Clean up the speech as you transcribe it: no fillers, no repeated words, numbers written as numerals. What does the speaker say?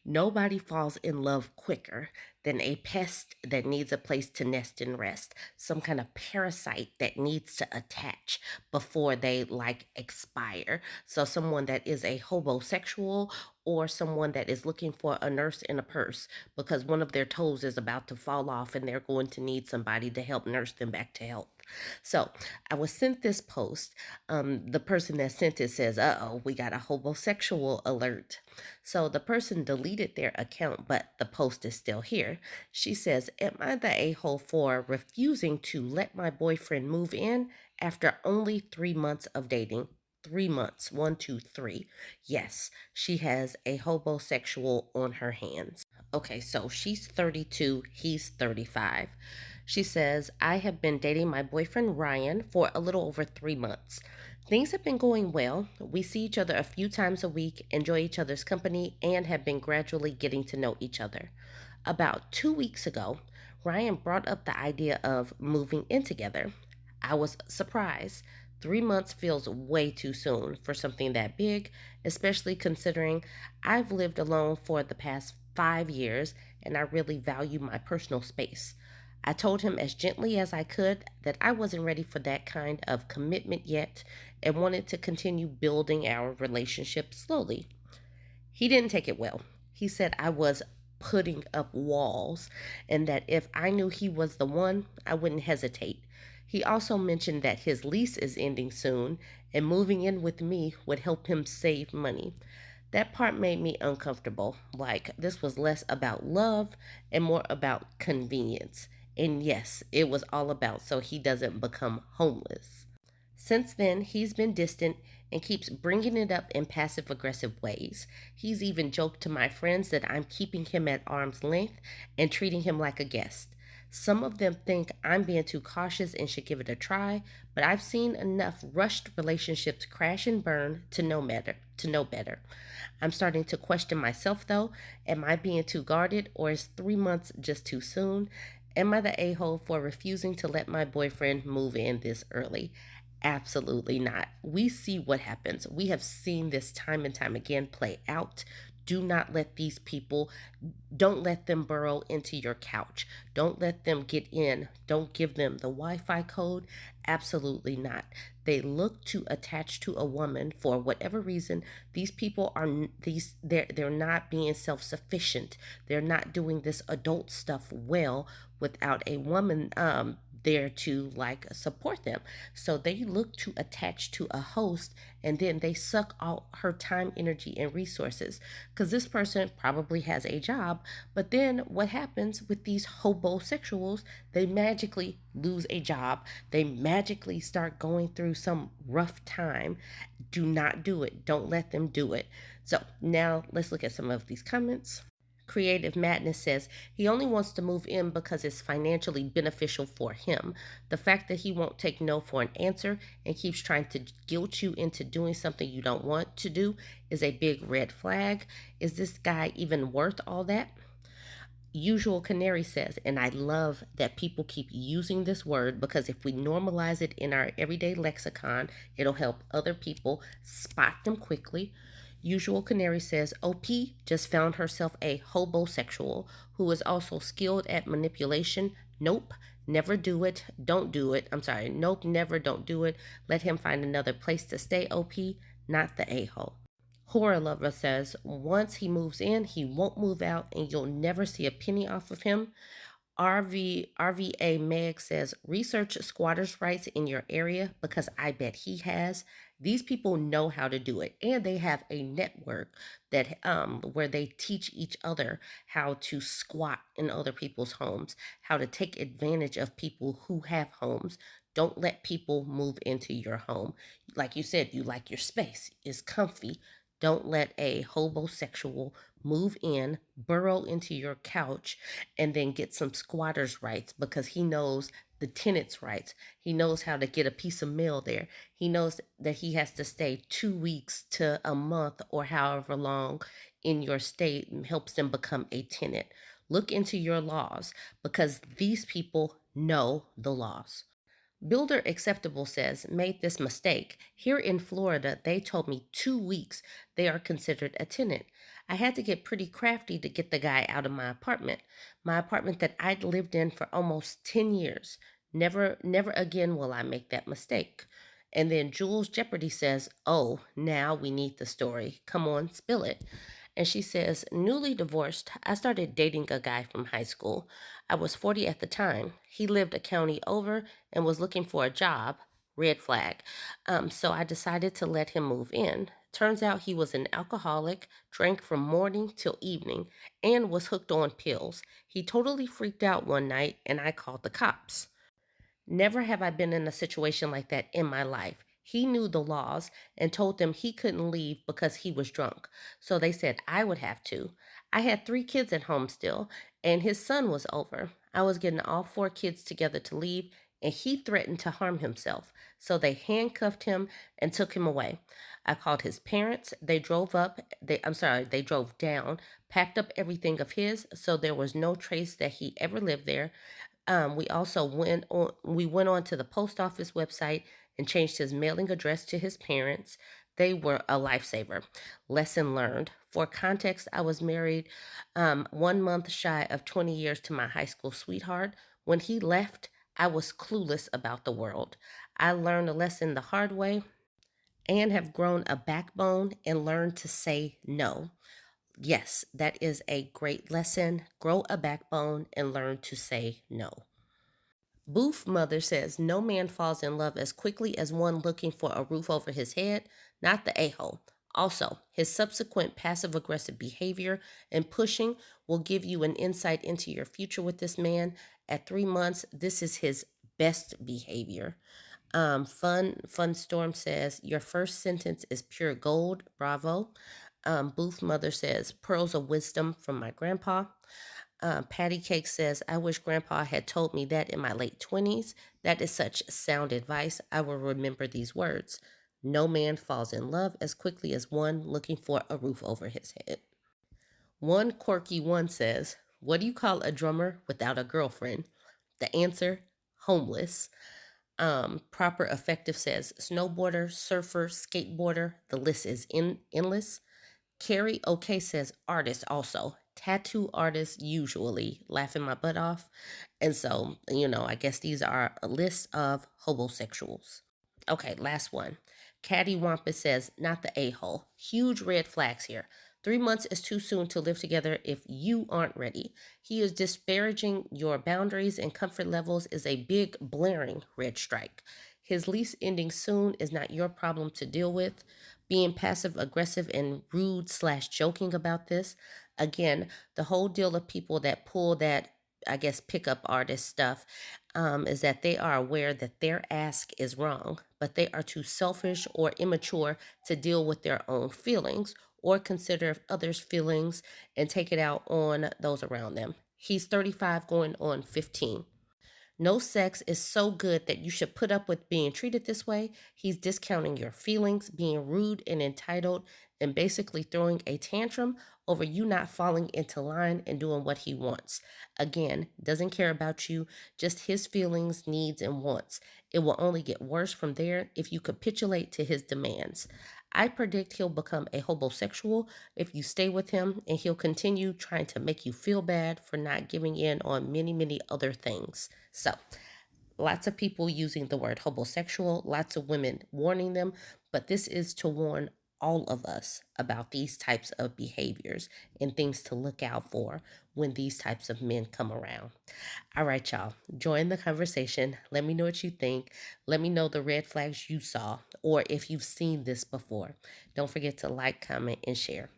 Nobody falls in love quicker than a pest that needs a place to nest and rest, some kind of parasite that needs to attach before they expire. So, someone that is a hobosexual or someone that is looking for a nurse in a purse because one of their toes is about to fall off and they're going to need somebody to help nurse them back to health. So, I was sent this post. The person that sent it says, "Uh oh, we got a hobosexual alert." So the person deleted their account, but the post is still here. She says, "Am I the a hole for refusing to let my boyfriend move in after only 3 months of dating?" 3 months, one, two, three. Yes, she has a hobosexual on her hands. Okay, so she's 32, he's 35. She says, "I have been dating my boyfriend Ryan for a little over 3 months. Things have been going well. We see each other a few times a week, enjoy each other's company, and have been gradually getting to know each other. About 2 weeks ago, Ryan brought up the idea of moving in together. I was surprised. 3 months feels way too soon for something that big, especially considering I've lived alone for the past 5 years and I really value my personal space. I told him as gently as I could that I wasn't ready for that kind of commitment yet and wanted to continue building our relationship slowly. He didn't take it well. He said I was putting up walls and that if I knew he was the one, I wouldn't hesitate. He also mentioned that his lease is ending soon and moving in with me would help him save money. That part made me uncomfortable. Like, this was less about love and more about convenience. And yes, it was all about so he doesn't become homeless. Since then, he's been distant and keeps bringing it up in passive aggressive ways. He's even joked to my friends that I'm keeping him at arm's length and treating him like a guest. Some of them think I'm being too cautious and should give it a try, but I've seen enough rushed relationships crash and burn to know better. I'm starting to question myself though. Am I being too guarded or is 3 months just too soon? Am I the a hole for refusing to let my boyfriend move in this early? Absolutely not. We see what happens. We have seen this time and time again play out. Do not let these people, don't let them burrow into your couch. Don't let them get in. Don't give them the Wi Fi code. Absolutely not. They look to attach to a woman for whatever reason. These people are they're not being self-sufficient. They're not doing this adult stuff well without a woman there to support them. So they look to attach to a host and then they suck all her time, energy, and resources because this person probably has a job. But then what happens with these hobosexuals? They magically lose a job, they magically start going through some rough time. Do not do it. Don't let them do it. So now let's look at some of these comments. Creative Madness says he only wants to move in because it's financially beneficial for him. The fact that he won't take no for an answer and keeps trying to guilt you into doing something you don't want to do is a big red flag. Is this guy even worth all that? Usual Canary says, and I love that people keep using this word because if we normalize it in our everyday lexicon, it'll help other people spot them quickly. Usual Canary says, OP just found herself a hobosexual who is also skilled at manipulation. Nope, never do it. Don't do it. I'm sorry. Nope, never, don't do it. Let him find another place to stay, OP, not the a hole. Horror Lover says once he moves in, he won't move out and you'll never see a penny off of him. RVA Meg says research squatters' rights in your area because I bet he has. These people know how to do it and they have a network that where they teach each other how to squat in other people's homes, how to take advantage of people who have homes. Don't let people move into your home. Like you said, you like your space, it's comfy. Don't let a hobosexual move in, burrow into your couch, and then get some squatter's rights because he knows the tenant's rights. He knows how to get a piece of mail there. He knows that he has to stay 2 weeks to a month or however long in your state and helps them become a tenant. Look into your laws because these people know the laws. Builder Acceptable says, made this mistake. Here in Florida, they told me 2 weeks they are considered a tenant. I had to get pretty crafty to get the guy out of my apartment that I'd lived in for almost 10 years. Never again will I make that mistake. And then Jules Jeopardy says, oh, now we need the story. Come on, spill it. And she says, newly divorced, I started dating a guy from high school. I was 40 at the time. He lived a county over and was looking for a job. Red flag. So I decided to let him move in. Turns out he was an alcoholic, drank from morning till evening, and was hooked on pills. He totally freaked out one night, and I called the cops. Never have I been in a situation like that in my life. He knew the laws and told them he couldn't leave because he was drunk. So they said I would have to. I had 3 kids at home still, and his son was over. I was getting all 4 kids together to leave, and he threatened to harm himself. So they handcuffed him and took him away. I called his parents. They drove down, packed up everything of his, so there was no trace that he ever lived there. We went on to the post office website and changed his mailing address to his parents. They were a lifesaver. Lesson learned. For context, I was married 1 month shy of 20 years to my high school sweetheart. When he left, I was clueless about the world. I learned a lesson the hard way and have grown a backbone and learned to say no. Yes, that is a great lesson. Grow a backbone and learn to say no. Booth Mother says no man falls in love as quickly as one looking for a roof over his head, not the a-hole. Also, his subsequent passive aggressive behavior and pushing will give you an insight into your future with this man. At 3 months, this is his best behavior. Fun Storm says your first sentence is pure gold. Bravo. Booth Mother says pearls of wisdom from my grandpa. Patty Cake says, I wish Grandpa had told me that in my late 20s. That is such sound advice. I will remember these words. No man falls in love as quickly as one looking for a roof over his head. One Quirky One says, what do you call a drummer without a girlfriend? The answer, homeless. Proper Effective says, snowboarder, surfer, skateboarder. The list is endless. Carrie OK says artist also. Tattoo artists usually laughing my butt off. And so, I guess these are a list of hobosexuals. Okay, last one. Caddy Wampus says, not the a-hole. Huge red flags here. 3 months is too soon to live together if you aren't ready. He is disparaging your boundaries and comfort levels is a big, blaring red strike. His lease ending soon is not your problem to deal with. Being passive aggressive and rude slash joking about this. Again, the whole deal of people that pull that, I guess, pickup artist stuff is that they are aware that their ask is wrong, but they are too selfish or immature to deal with their own feelings or consider others' feelings and take it out on those around them. He's 35 going on 15. No sex is so good that you should put up with being treated this way. He's discounting your feelings, being rude and entitled, and basically throwing a tantrum over you not falling into line and doing what he wants. Again, doesn't care about you, just his feelings, needs, and wants. It will only get worse from there if you capitulate to his demands. I predict he'll become a hobosexual if you stay with him, and he'll continue trying to make you feel bad for not giving in on many, many other things. So, lots of people using the word hobosexual, lots of women warning them, but this is to warn all of us about these types of behaviors and things to look out for when these types of men come around. All right, y'all, join the conversation. Let me know what you think. Let me know the red flags you saw or if you've seen this before. Don't forget to like, comment, and share.